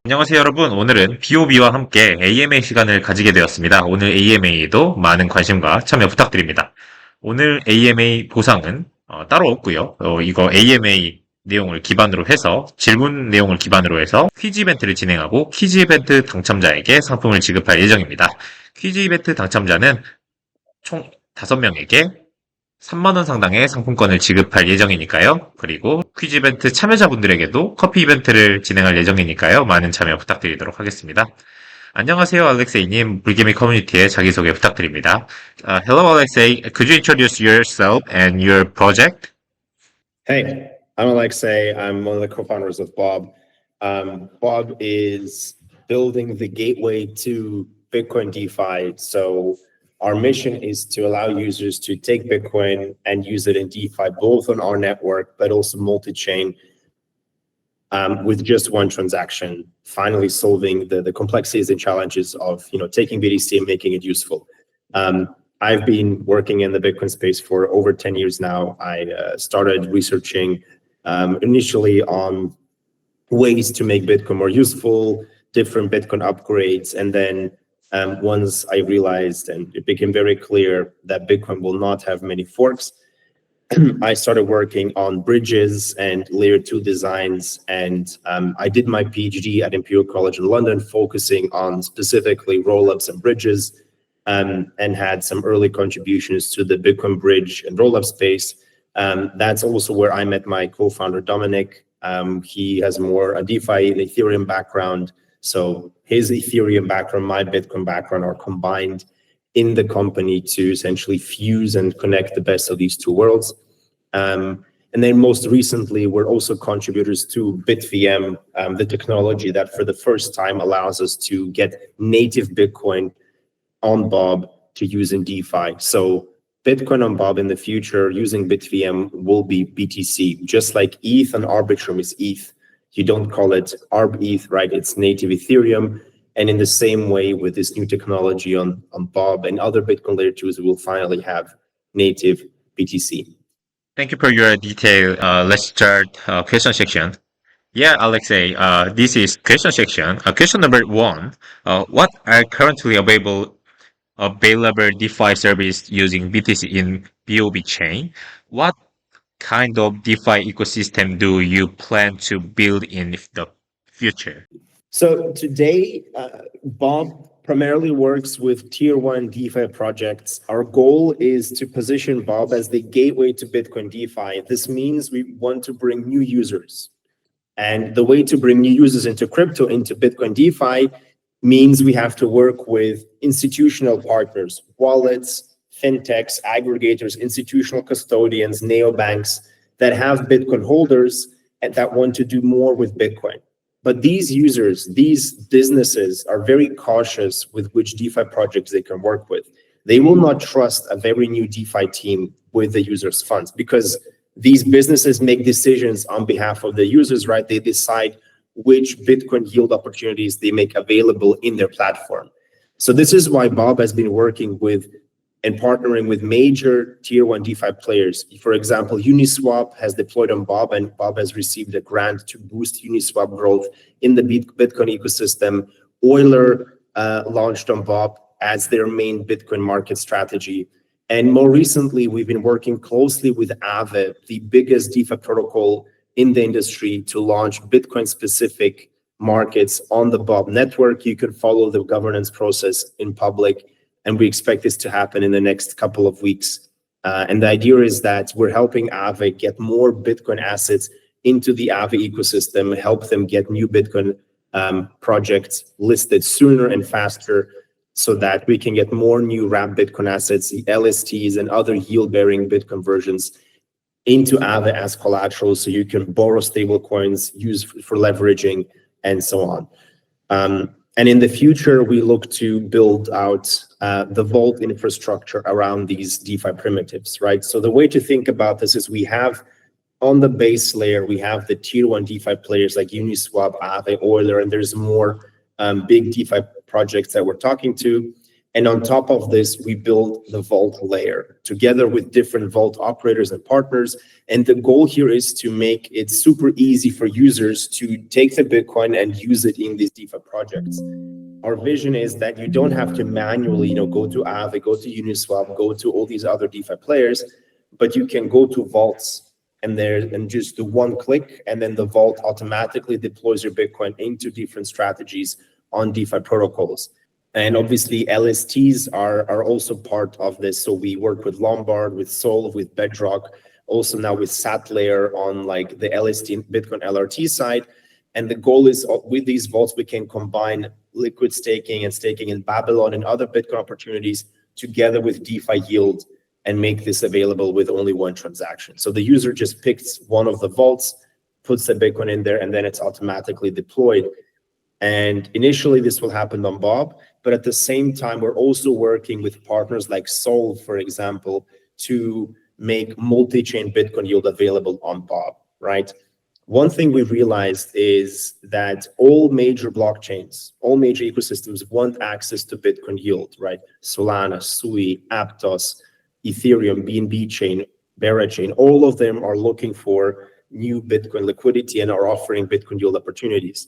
안녕하세요 여러분. 오늘은 BOB와 함께 AMA 시간을 가지게 되었습니다. 오늘 AMA에도 많은 관심과 참여 부탁드립니다. 오늘 AMA 보상은 따로 없고요. 이거 AMA 내용을 기반으로 해서 질문 내용을 기반으로 해서 퀴즈 이벤트를 진행하고 퀴즈 이벤트 당첨자에게 상품을 지급할 예정입니다. 퀴즈 이벤트 당첨자는 총 5명에게 3만원 상당의 상품권을 지급할 예정이니까요. 그리고 퀴즈 이벤트 참여자분들에게도 커피 이벤트를 진행할 예정이니까요. 많은 참여 부탁드리도록 하겠습니다. 안녕하세요, 알렉세이님. 불개미 커뮤니티에 자기소개 부탁드립니다. Hello, Alexei. Could you introduce yourself and your project? Hey, I'm Alexei. I'm one of the co-founders of Bob. Bob is building the gateway to Bitcoin DeFi. So our mission is to allow users to take Bitcoin and use it in DeFi, both on our network, but also multi-chain with just one transaction, finally solving the complexities and challenges of taking BTC and making it useful. I've been working in the Bitcoin space for over 10 years now. I started researching initially on ways to make Bitcoin more useful, different Bitcoin upgrades, and then once I realized and it became very clear that Bitcoin will not have many forks, I started working on bridges and layer 2 designs. And I did my PhD at Imperial College in London, focusing on specifically rollups and bridges, and had some early contributions to the Bitcoin bridge and rollup space. That's also where I met my co-founder, Dominic. He has more a DeFi and Ethereum background. So his Ethereum background, my Bitcoin background are combined in the company to essentially fuse and connect the best of these two worlds. And then most recently, we're also contributors to BitVM, the technology that for the first time allows us to get native Bitcoin on Bob to use in DeFi. So Bitcoin on Bob in the future using BitVM will be BTC, just like ETH and Arbitrum is ETH. You don't call it ArbETH, right? It's native Ethereum. And in the same way with this new technology on Bob and other Bitcoin layer 2s, we will finally have native BTC. Thank you for your detail. Let's start question section. Yeah, Alexei, this is question section. Question number 1. What are currently available DeFi service using BTC in BOB chain? What kind of DeFi ecosystem do you plan to build in the future? So today, Bob primarily works with tier 1 DeFi projects. Our goal is to position Bob as the gateway to Bitcoin DeFi. This means we want to bring new users. And the way to bring new users into crypto, into Bitcoin DeFi, means we have to work with institutional partners, wallets, fintechs, aggregators, institutional custodians, neobanks that have Bitcoin holders and that want to do more with Bitcoin. But these users, these businesses are very cautious with which DeFi projects they can work with. They will not trust a very new DeFi team with the users' funds because these businesses make decisions on behalf of the users, right? They decide which Bitcoin yield opportunities they make available in their platform. So this is why Bob has been working with and partnering with major tier 1 DeFi players. For example, Uniswap has deployed on Bob, and Bob has received a grant to boost Uniswap growth in the Bitcoin ecosystem. Euler launched on Bob as their main Bitcoin market strategy. And more recently, we've been working closely with Aave, the biggest DeFi protocol in the industry, to launch Bitcoin-specific markets on the Bob network. You can follow the governance process in public, and we expect this to happen in the next couple of weeks. And the idea is that we're helping Aave get more Bitcoin assets into the Aave ecosystem, help them get new Bitcoin projects listed sooner and faster so that we can get more new wrapped Bitcoin assets, the LSTs and other yield-bearing Bitcoin versions into Aave as collateral so you can borrow stable coins, use for leveraging, and so on. And in the future, we look to build out the vault infrastructure around these DeFi primitives, right? So the way to think about this is we have on the base layer, we have the tier 1 DeFi players like Uniswap, Aave, Euler, and there's more big DeFi projects that we're talking to. And on top of this, we build the vault layer together with different vault operators and partners. And the goal here is to make it super easy for users to take the Bitcoin and use it in these DeFi projects. Our vision is that you don't have to manually, go to Aave, go to Uniswap, go to all these other DeFi players, but you can go to vaults and just do one click, and then the vault automatically deploys your Bitcoin into different strategies on DeFi protocols. And obviously LSTs are also part of this. So we work with Lombard, with Sol, with Bedrock, also now with SatLayer on like the LST Bitcoin LRT side. And the goal is with these vaults, we can combine liquid staking and staking in Babylon and other Bitcoin opportunities together with DeFi yield and make this available with only one transaction. So the user just picks one of the vaults, puts the Bitcoin in there, and then it's automatically deployed. And initially this will happen on Bob, but at the same time, we're also working with partners like Sol, for example, to make multi-chain Bitcoin yield available on Bob, right? One thing we realized is that all major blockchains, all major ecosystems want access to Bitcoin yield, right? Solana, Sui, Aptos, Ethereum, BNB chain, Bera chain, all of them are looking for new Bitcoin liquidity and are offering Bitcoin yield opportunities.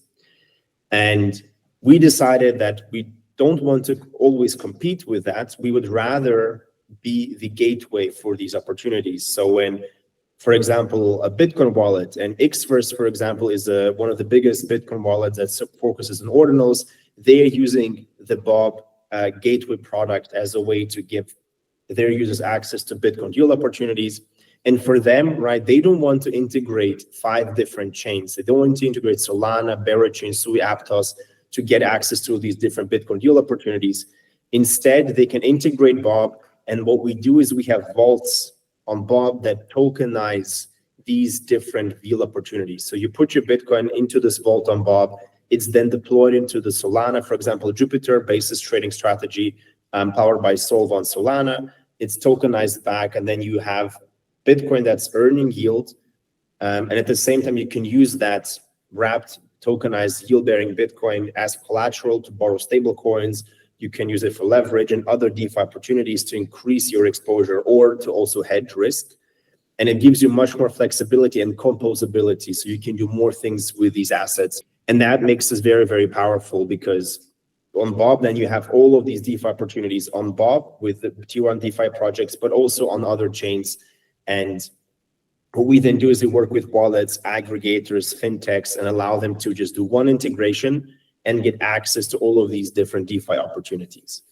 And we decided that we don't want to always compete with that. We would rather be the gateway for these opportunities. So when, for example, a Bitcoin wallet, and Xverse, for example, is one of the biggest Bitcoin wallets that focuses on ordinals, they're using the Bob gateway product as a way to give their users access to Bitcoin yield opportunities. And for them, right, they don't want to integrate 5 different chains. They don't want to integrate Solana, Bera chain, Sui, Aptos to get access to these different Bitcoin yield opportunities. Instead, they can integrate Bob. And what we do is we have vaults on Bob that tokenize these different yield opportunities. So you put your Bitcoin into this vault on Bob. It's then deployed into the Solana, for example, Jupiter basis trading strategy powered by Solv on Solana. It's tokenized back, and then you have Bitcoin that's earning yield. And at the same time, you can use that wrapped tokenized yield-bearing Bitcoin as collateral to borrow stable coins. You can use it for leverage and other DeFi opportunities to increase your exposure or to also hedge risk. And it gives you much more flexibility and composability, so you can do more things with these assets. And that makes us very, very powerful, because on Bob, then you have all of these DeFi opportunities on Bob with the Tier 1 DeFi projects, but also on other chains. And what we then do is we work with wallets, aggregators, fintechs, and allow them to just do one integration and get access to all of these different DeFi opportunities.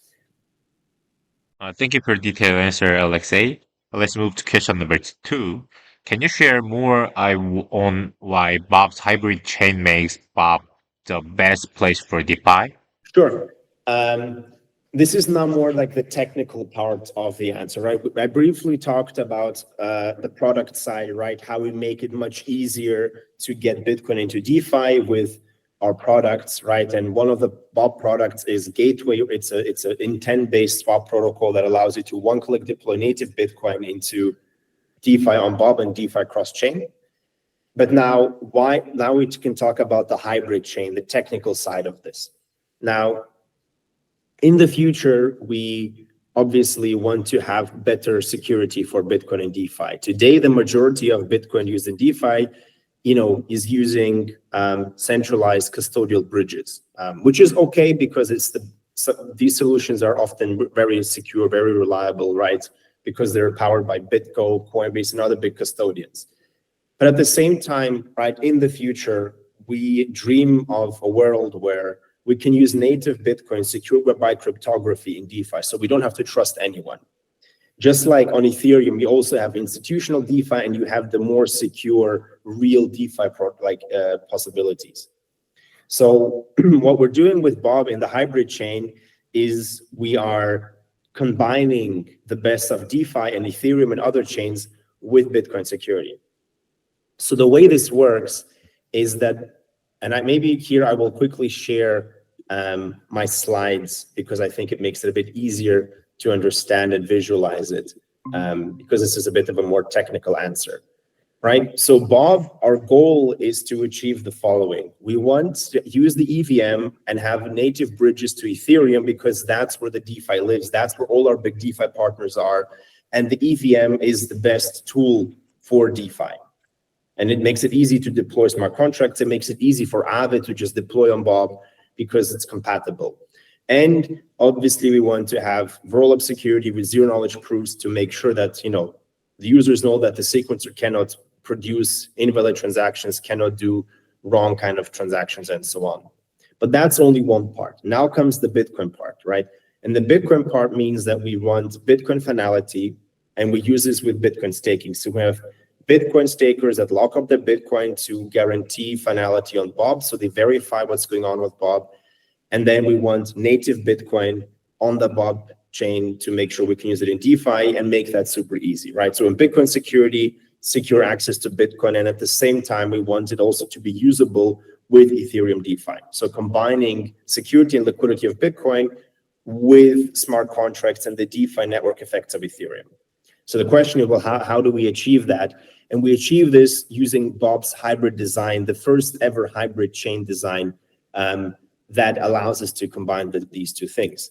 Thank you for the detailed answer, Alexei. Let's move to question number 2. Can you share more on why Bob's hybrid chain makes Bob the best place for DeFi? Sure. This is now more like the technical part of the answer, right? I briefly talked about the product side, right? How we make it much easier to get Bitcoin into DeFi with our products, right? And one of the Bob products is Gateway. It's an intent-based swap protocol that allows you to one-click deploy native Bitcoin into DeFi on Bob and DeFi cross-chain. But now we can talk about the hybrid chain, the technical side of this. Now, in the future, we obviously want to have better security for Bitcoin and DeFi. Today, the majority of Bitcoin used in DeFi, is using centralized custodial bridges, which is okay because these solutions are often very secure, very reliable, right? Because they're powered by BitGo, Coinbase, and other big custodians. But at the same time, right, in the future, we dream of a world where we can use native Bitcoin secured by cryptography in DeFi, so we don't have to trust anyone. Just like on Ethereum, you also have institutional DeFi, and you have the more secure real DeFi possibilities. So what we're doing with Bob in the hybrid chain is we are combining the best of DeFi and Ethereum and other chains with Bitcoin security. So the way this works is that, and maybe here I will quickly share my slides, because I think it makes it a bit easier to understand and visualize it, because this is a bit of a more technical answer. right? So Bob, our goal is to achieve the following. We want to use the EVM and have native bridges to Ethereum because that's where the DeFi lives. That's where all our big DeFi partners are. And the EVM is the best tool for DeFi. And it makes it easy to deploy smart contracts. It makes it easy for Aave to just deploy on Bob because it's compatible. And obviously we want to have roll-up security with zero-knowledge proofs to make sure that, the users know that the sequencer cannot produce invalid transactions, cannot do wrong kind of transactions, and so on. But that's only one part. Now comes the Bitcoin part, right? And the Bitcoin part means that we want Bitcoin finality, and we use this with Bitcoin staking. So we have Bitcoin stakers that lock up their Bitcoin to guarantee finality on Bob, so they verify what's going on with Bob. And then we want native Bitcoin on the Bob chain to make sure we can use it in DeFi and make that super easy, right? So in Bitcoin security, secure access to Bitcoin, and at the same time, we want it also to be usable with Ethereum DeFi. So combining security and liquidity of Bitcoin with smart contracts and the DeFi network effects of Ethereum. So the question is, well, how do we achieve that? And we achieve this using Bob's hybrid design, the first ever hybrid chain design that allows us to combine these two things.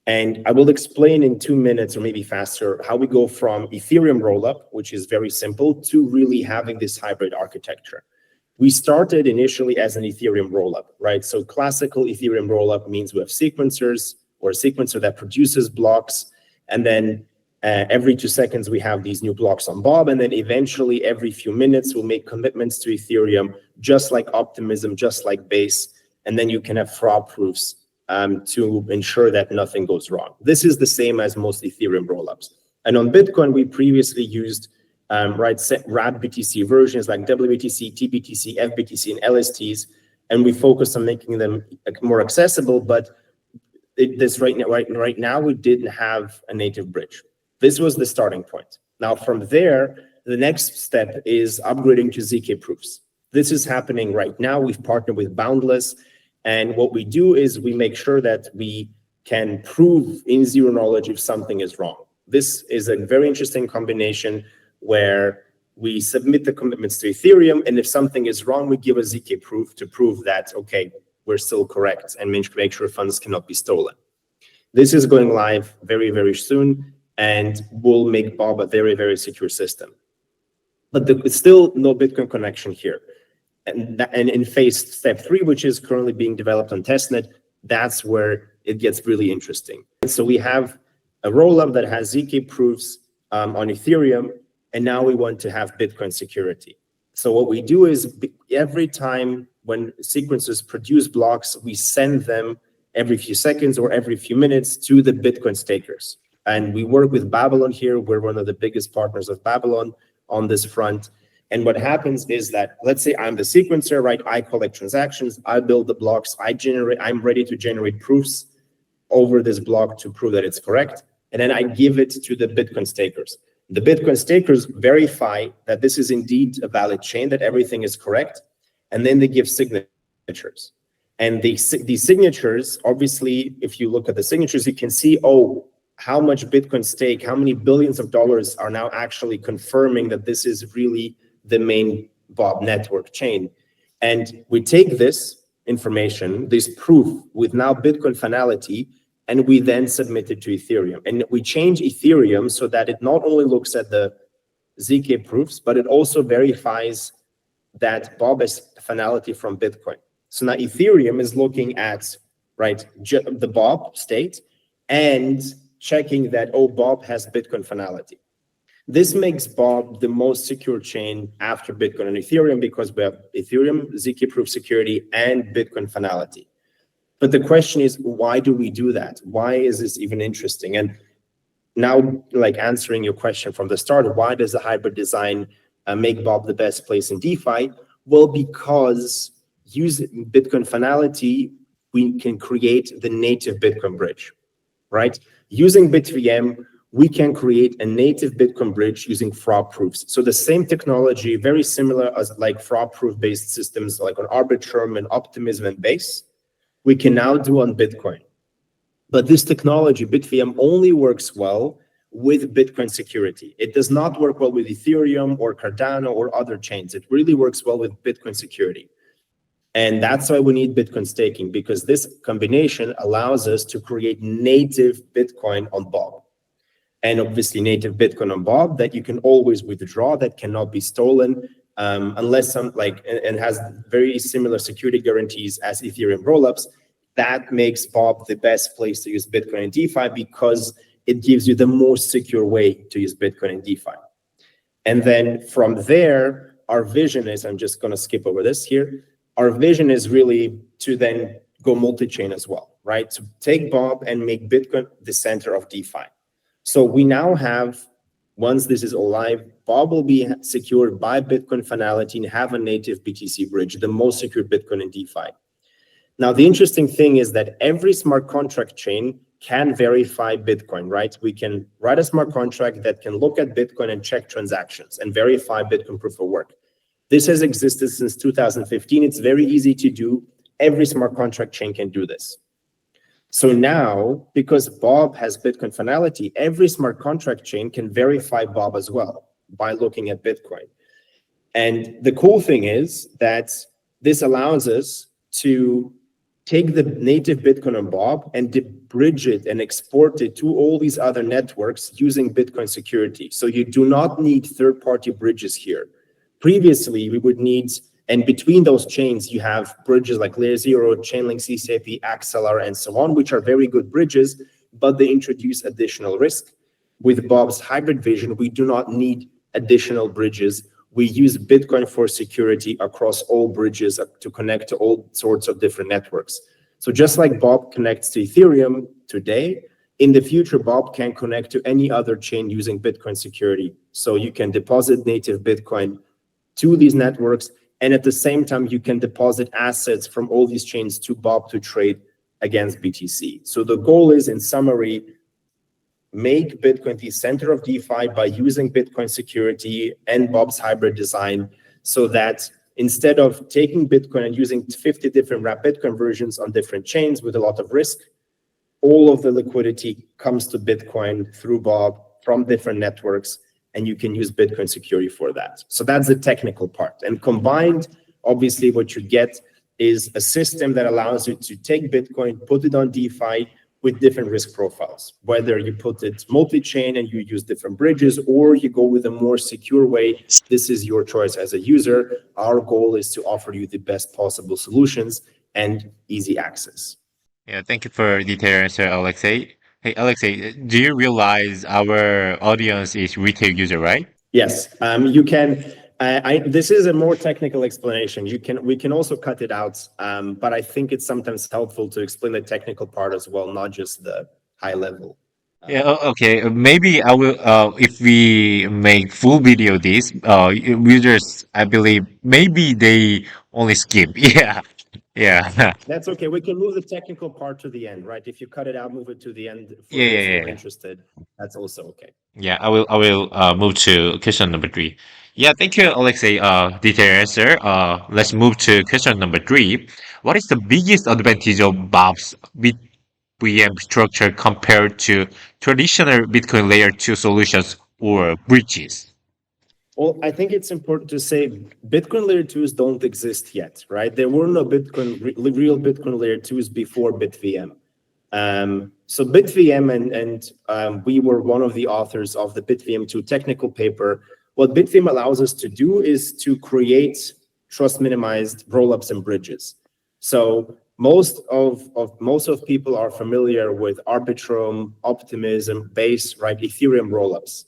And I will explain in 2 minutes or maybe faster how we go from Ethereum rollup, which is very simple, to really having this hybrid architecture. We started initially as an Ethereum rollup, right? So classical Ethereum rollup means we have sequencers or a sequencer that produces blocks, and then every 2 seconds we have these new blocks on Bob, and then eventually every few minutes we'll make commitments to Ethereum, just like Optimism, just like Base, and then you can have fraud proofs to ensure that nothing goes wrong. This is the same as most Ethereum rollups. And on Bitcoin, we previously used RAD BTC versions like WBTC, TBTC, FBTC, and LSTs, and we focused on making them more accessible. But right now, we didn't have a native bridge. This was the starting point. Now, from there, the next step is upgrading to ZK proofs. This is happening right now. We've partnered with Boundless. And what we do is we make sure that we can prove in zero knowledge if something is wrong. This is a very interesting combination where we submit the commitments to Ethereum, and if something is wrong, we give a ZK proof to prove that, okay, we're still correct, and make sure funds cannot be stolen. This is going live very, very soon, and will make Bob a very, very secure system. But it's still no Bitcoin connection here. And in phase step 3, which is currently being developed on testnet, that's where it gets really interesting. So we have a rollup that has ZK proofs on Ethereum, and now we want to have Bitcoin security. So what we do is every time when sequencers produce blocks, we send them every few seconds or every few minutes to the Bitcoin stakers. And we work with Babylon here. We're one of the biggest partners of Babylon on this front. And what happens is that, let's say I'm the sequencer, right? I collect transactions, I build the blocks, I'm ready to generate proofs over this block to prove that it's correct. And then I give it to the Bitcoin stakers. The Bitcoin stakers verify that this is indeed a valid chain, that everything is correct. And then they give signatures. And these signatures, obviously, if you look at the signatures, you can see, how much Bitcoin stake, how many billions of dollars are now actually confirming that this is really the main Bob network chain. And we take this information, this proof with now Bitcoin finality, and we then submit it to Ethereum. And we change Ethereum so that it not only looks at the ZK proofs, but it also verifies that Bob has finality from Bitcoin. So now Ethereum is looking at, the Bob state and checking that, Bob has Bitcoin finality. This makes Bob the most secure chain after Bitcoin and Ethereum because we have Ethereum, ZK proof security, and Bitcoin finality. But the question is, why do we do that? Why is this even interesting? And now, answering your question from the start, why does the hybrid design make Bob the best place in DeFi? Well, because using Bitcoin finality, we can create the native Bitcoin bridge, right? Using BitVM, we can create a native Bitcoin bridge using fraud proofs. So the same technology, very similar as fraud proof based systems like on Arbitrum and Optimism and Base, we can now do on Bitcoin. But this technology, BitVM, only works well with Bitcoin security. It does not work well with Ethereum or Cardano or other chains. It really works well with Bitcoin security. And that's why we need Bitcoin staking, because this combination allows us to create native Bitcoin on Bob. And obviously native Bitcoin on Bob that you can always withdraw, that cannot be stolen, unless and has very similar security guarantees as Ethereum rollups. That makes Bob the best place to use Bitcoin and DeFi, because it gives you the most secure way to use Bitcoin and DeFi. And then from there, our vision is, I'm just going to skip over this here. Our vision is really to then go multi-chain as well, right? To take Bob and make Bitcoin the center of DeFi. So we now have, once this is all live, Bob will be secured by Bitcoin finality and have a native BTC bridge, the most secure Bitcoin in DeFi. Now, the interesting thing is that every smart contract chain can verify Bitcoin, right? We can write a smart contract that can look at Bitcoin and check transactions and verify Bitcoin proof of work. This has existed since 2015. It's very easy to do. Every smart contract chain can do this. So now, because Bob has Bitcoin finality, every smart contract chain can verify Bob as well by looking at Bitcoin. And the cool thing is that this allows us to take the native Bitcoin on Bob and bridge it and export it to all these other networks using Bitcoin security. So you do not need third-party bridges here. Previously, we would need, and between those chains, you have bridges like Layer 0, Chainlink, CCIP, Axelar, and so on, which are very good bridges, but they introduce additional risk. With Bob's hybrid vision, we do not need additional bridges. We use Bitcoin for security across all bridges to connect to all sorts of different networks. So just like Bob connects to Ethereum today, in the future, Bob can connect to any other chain using Bitcoin security. So you can deposit native Bitcoin to these networks, and at the same time, you can deposit assets from all these chains to Bob to trade against BTC. So the goal is, in summary, make Bitcoin the center of DeFi by using Bitcoin security and Bob's hybrid design, so that instead of taking Bitcoin and using 50 different wrapped Bitcoin versions on different chains with a lot of risk, all of the liquidity comes to Bitcoin through Bob from different networks, and you can use Bitcoin security for that. So that's the technical part. And combined, obviously, what you get is a system that allows you to take Bitcoin, put it on DeFi, with different risk profiles, whether you put it multi-chain and you use different bridges, or you go with a more secure way. This is your choice as a user. Our goal is to offer you the best possible solutions and easy access. Yeah, thank you for detailed answer, Alexei. Hey, Alexei, do you realize our audience is retail user, right? Yes, you can. This is a more technical explanation. We can also cut it out, but I think it's sometimes helpful to explain the technical part as well, not just the high level. Yeah, okay. Maybe I will, if we make full video this, users, I believe, maybe they only skip. Yeah, yeah. That's okay. We can move the technical part to the end, right? If you cut it out, move it to the end for Yeah, those yeah, who are yeah. interested. That's also okay. Yeah, I will move to question number three. Yeah, thank you, Alexei. Detailed answer. Let's move to question number three. What is the biggest advantage of Bob's BitVM structure compared to traditional Bitcoin layer 2 solutions or bridges? Well, I think it's important to say Bitcoin layer 2s don't exist yet, right? There were no real Bitcoin layer 2s before BitVM. So BitVM and we were one of the authors of the BitVM 2 technical paper. What BitVM allows us to do is to create trust minimized rollups and bridges. So most of people are familiar with Arbitrum, Optimism, Base, right? Ethereum rollups.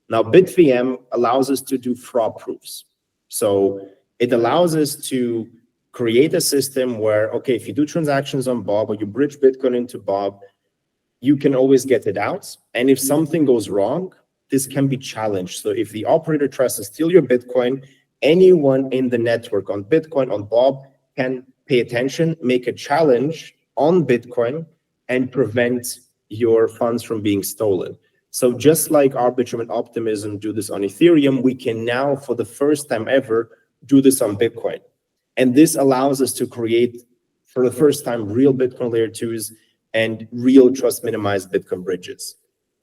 Now, BitVM allows us to do fraud proofs. So it allows us to create a system where, okay, if you do transactions on Bob or you bridge Bitcoin into Bob, you can always get it out. And if something goes wrong, this can be challenged. So if the operator tries to steal your Bitcoin, anyone in the network on Bitcoin, on Bob, can pay attention, make a challenge on Bitcoin, and prevent your funds from being stolen. So just like Arbitrum and Optimism do this on Ethereum, we can now, for the first time ever, do this on Bitcoin. And this allows us to create, for the first time, real Bitcoin layer 2s and real trust minimized Bitcoin bridges.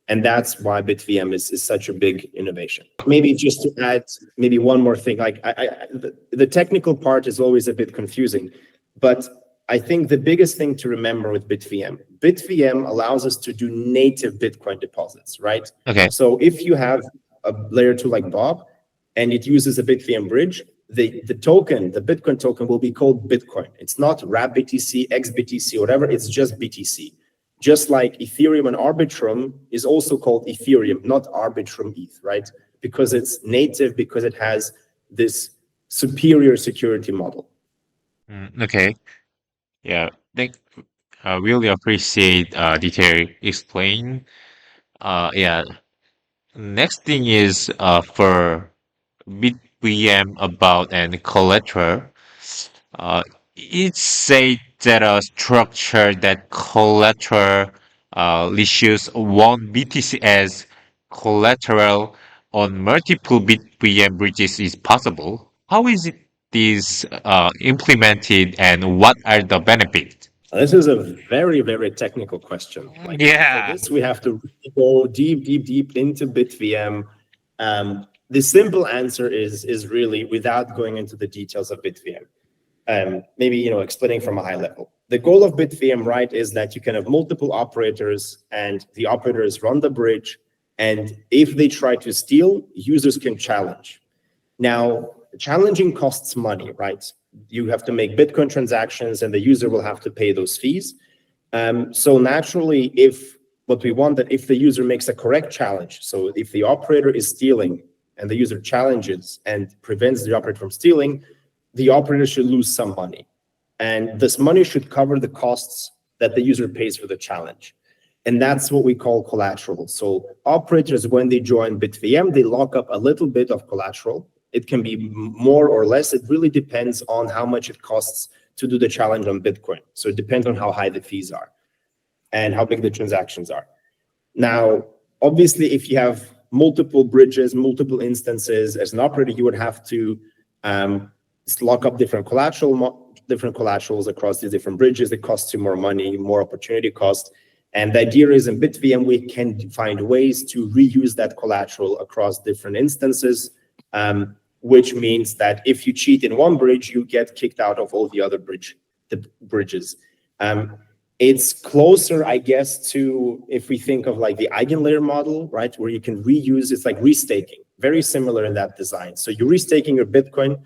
And that's why BitVM is such a big innovation. Maybe just to add maybe one more thing, like the technical part is always a bit confusing, but I think the biggest thing to remember with BitVM allows us to do native Bitcoin deposits, right? Okay. So if you have a layer 2 like Bob, and it uses a BitVM bridge, the token, the Bitcoin token will be called Bitcoin. It's not wrap BTC, XBTC, whatever, it's just BTC. Just like Ethereum and Arbitrum is also called Ethereum, not Arbitrum ETH, right? Because it's native, because it has this superior security model. Okay. Yeah. Really appreciate detailed explain. Yeah. Next thing is for BitVM about and collateral. It said that a structure that collateral issues one BTC as collateral on multiple BitVM bridges is possible. How is it this implemented and what are the benefits? This is a very, very technical question. Like, Yeah. for this, we have to go deep into BitVM. The simple answer is really, without going into the details of BitVM, maybe explaining from a high level. The goal of BitVM, right, is that you can have multiple operators, and the operators run the bridge. And if they try to steal, users can challenge. Now, challenging costs money, right? You have to make Bitcoin transactions, and the user will have to pay those fees. So naturally, if what we want that if the user makes a correct challenge, so if the operator is stealing and the user challenges and prevents the operator from stealing, the operator should lose some money. And this money should cover the costs that the user pays for the challenge. And that's what we call collateral. So operators, when they join BitVM, they lock up a little bit of collateral. It can be more or less. It really depends on how much it costs to do the challenge on Bitcoin. So it depends on how high the fees are and how big the transactions are. Now, obviously, if you have multiple bridges, multiple instances, as an operator, you would have to lock up different collaterals across these different bridges. It costs you more money, more opportunity cost. And the idea is in BitVM, we can find ways to reuse that collateral across different instances, which means that if you cheat in one bridge, you get kicked out of all the other bridges. It's closer, I guess, to if we think of like the eigenlayer model, right, where you can reuse. It's like restaking, very similar in that design. So you're restaking your Bitcoin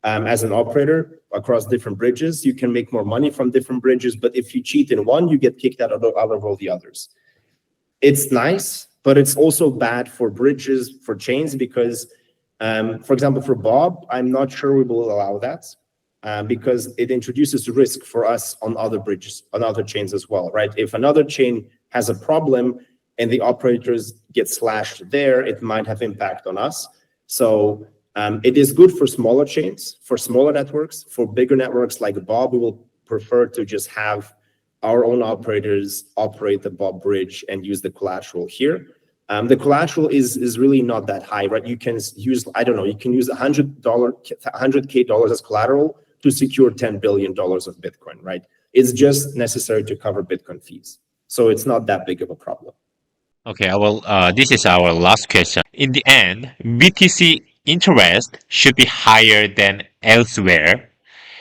as an operator across different bridges. You can make more money from different bridges, but if you cheat in one, you get kicked out of all the others. It's nice, but it's also bad for bridges, for chains, because for example, for Bob, I'm not sure we will allow that because it introduces risk for us on other bridges, on other chains as well, right? If another chain has a problem and the operators get slashed there, it might have impact on us. So it is good for smaller chains, for smaller networks. For bigger networks like Bob, we will prefer to just have our own operators operate the Bob bridge and use the collateral here. The collateral is really not that high, right? You can use, I don't know, you can use $100K as collateral to secure $10 billion of Bitcoin, right? It's just necessary to cover Bitcoin fees. So it's not that big of a problem. Okay, well, this is our last question. In the end, BTC interest should be higher than elsewhere.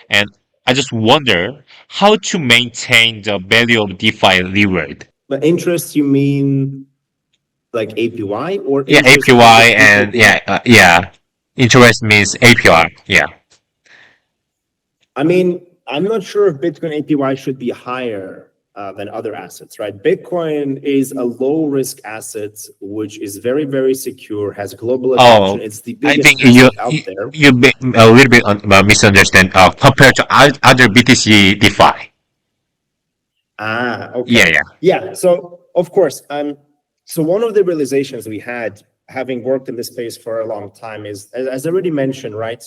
And I just wonder how to maintain the value of DeFi reward. The interest, you mean like APY or Yeah, interest APY and yeah. Interest means APR. Yeah. I mean, I'm not sure if Bitcoin APY should be higher than other assets, right? Bitcoin is a low-risk asset, which is very, very secure, has global adoption. It's the I biggest think asset out there. you a little bit misunderstand compared to other BTC DeFi. Okay. Yeah. Yeah. So of course, so one of the realizations we had, having worked in this space for a long time, is, as I already mentioned, right?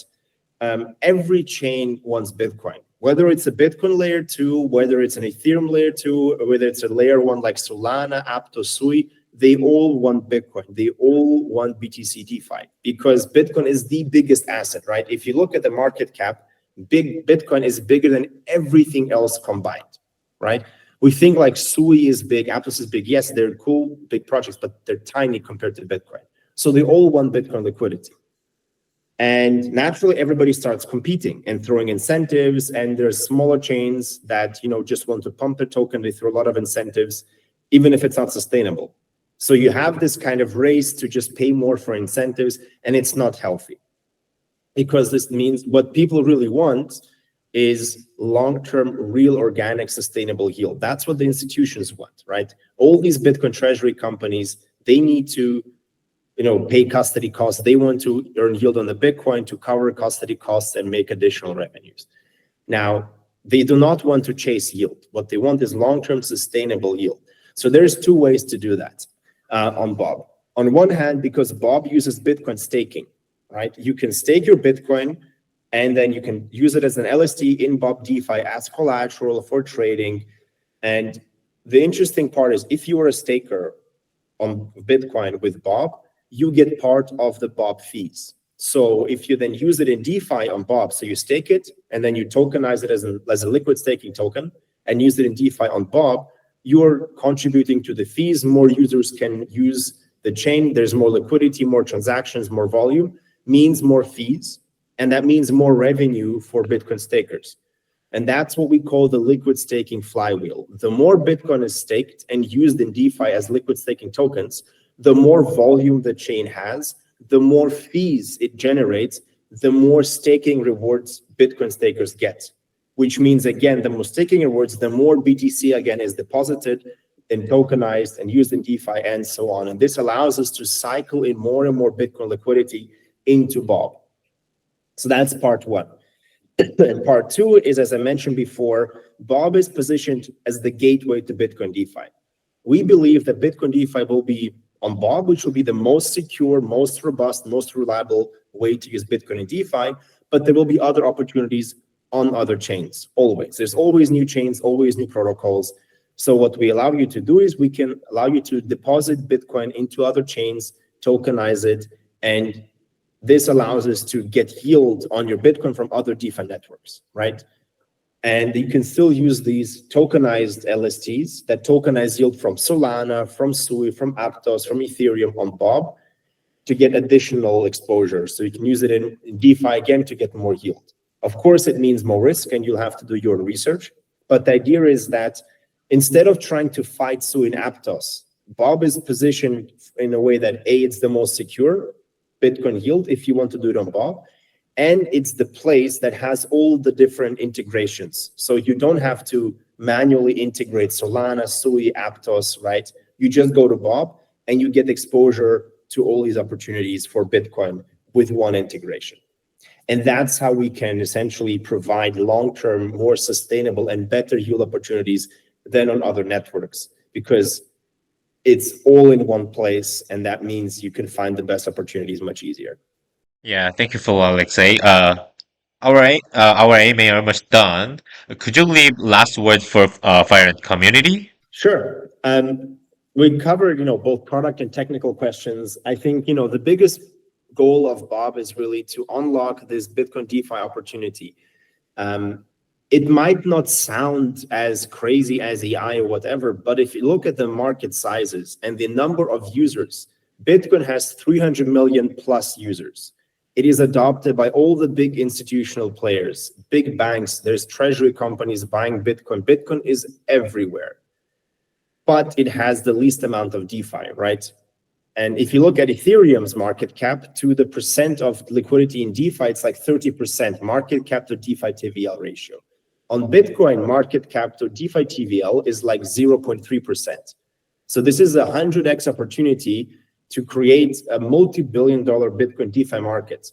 Every chain wants Bitcoin, whether it's a Bitcoin layer 2, whether it's an Ethereum layer 2, or whether it's a layer 1 like Solana, Aptos, Sui, they all want Bitcoin. They all want BTC DeFi because Bitcoin is the biggest asset, right? If you look at the market cap, Bitcoin is bigger than everything else combined, right? We think like Sui is big, Aptos is big. Yes, they're cool, big projects, but they're tiny compared to Bitcoin. So they all want Bitcoin liquidity. And naturally, everybody starts competing and throwing incentives. And there's smaller chains that, just want to pump the token. They throw a lot of incentives, even if it's not sustainable. So you have this kind of race to just pay more for incentives, and it's not healthy. Because this means what people really want is long-term, real, organic, sustainable yield. That's what the institutions want, right? All these Bitcoin treasury companies, they need to, pay custody costs. They want to earn yield on the Bitcoin to cover custody costs and make additional revenues. Now, they do not want to chase yield. What they want is long-term, sustainable yield. So there's two ways to do that on Bob. On one hand, because Bob uses Bitcoin staking, right? You can stake your Bitcoin, and then you can use it as an LST in Bob DeFi as collateral for trading. And the interesting part is if you are a staker on Bitcoin with Bob, you get part of the Bob fees. So if you then use it in DeFi on Bob, so you stake it, and then you tokenize it as a liquid staking token and use it in DeFi on Bob, you're contributing to the fees. More users can use the chain. There's more liquidity, more transactions, more volume, means more fees. And that means more revenue for Bitcoin stakers. And that's what we call the liquid staking flywheel. The more Bitcoin is staked and used in DeFi as liquid staking tokens, the more volume the chain has, the more fees it generates, the more staking rewards Bitcoin stakers get. Which means, again, the more staking rewards, the more BTC, again, is deposited and tokenized and used in DeFi and so on. And this allows us to cycle in more and more Bitcoin liquidity into Bob. So that's part one. And part two is, as I mentioned before, Bob is positioned as the gateway to Bitcoin DeFi. We believe that Bitcoin DeFi will be on Bob, which will be the most secure, most robust, most reliable way to use Bitcoin in DeFi, but there will be other opportunities on other chains, always. There's always new chains, always new protocols. So what we allow you to do is we can allow you to deposit Bitcoin into other chains, tokenize it, and this allows us to get yield on your Bitcoin from other DeFi networks, right? And you can still use these tokenized LSTs that tokenize yield from Solana, from Sui, from Aptos, from Ethereum on Bob to get additional exposure. So you can use it in DeFi again to get more yield. Of course, it means more risk and you'll have to do your research. But the idea is that instead of trying to fight Sui and Aptos, Bob is positioned in a way that A, it's the most secure Bitcoin yield if you want to do it on Bob. And it's the place that has all the different integrations. So you don't have to manually integrate Solana, Sui, Aptos, right? You just go to Bob and you get exposure to all these opportunities for Bitcoin with one integration. And that's how we can essentially provide long-term, more sustainable and better yield opportunities than on other networks, because it's all in one place. And that means you can find the best opportunities much easier. Yeah, thank you for Alexei. Our AMA almost done. Could you leave last word for Fire and community? Sure. We covered, both product and technical questions. I think, the biggest goal of Bob is really to unlock this Bitcoin DeFi opportunity. It might not sound as crazy as AI or whatever, but if you look at the market sizes and the number of users, Bitcoin has 300 million plus users. It is adopted by all the big institutional players, big banks. There's treasury companies buying Bitcoin. Bitcoin is everywhere, but it has the least amount of DeFi, right? And if you look at Ethereum's market cap to the percent of liquidity in DeFi, it's like 30% market cap to DeFi TVL ratio. On Bitcoin, market cap to DeFi TVL is like 0.3%. So this is a 100x opportunity to create a multi-billion-dollar Bitcoin DeFi market.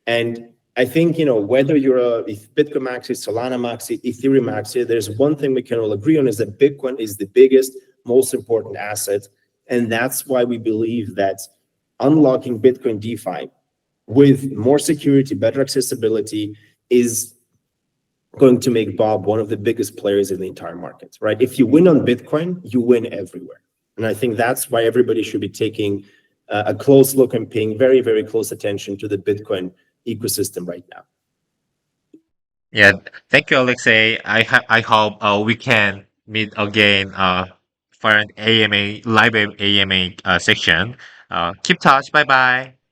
And I think, whether you're a Bitcoin maxi, Solana maxi, Ethereum maxi, there's one thing we can all agree on is that Bitcoin is the biggest, most important asset. And that's why we believe that unlocking Bitcoin DeFi with more security, better accessibility is going to make Bob one of the biggest players in the entire market, right? If you win on Bitcoin, you win everywhere. And I think that's why everybody should be taking a close look and paying very, very close attention to the Bitcoin ecosystem right now. Yeah, thank you, Alexei. I hope we can meet again for an AMA live AMA section. Keep touch. Bye bye.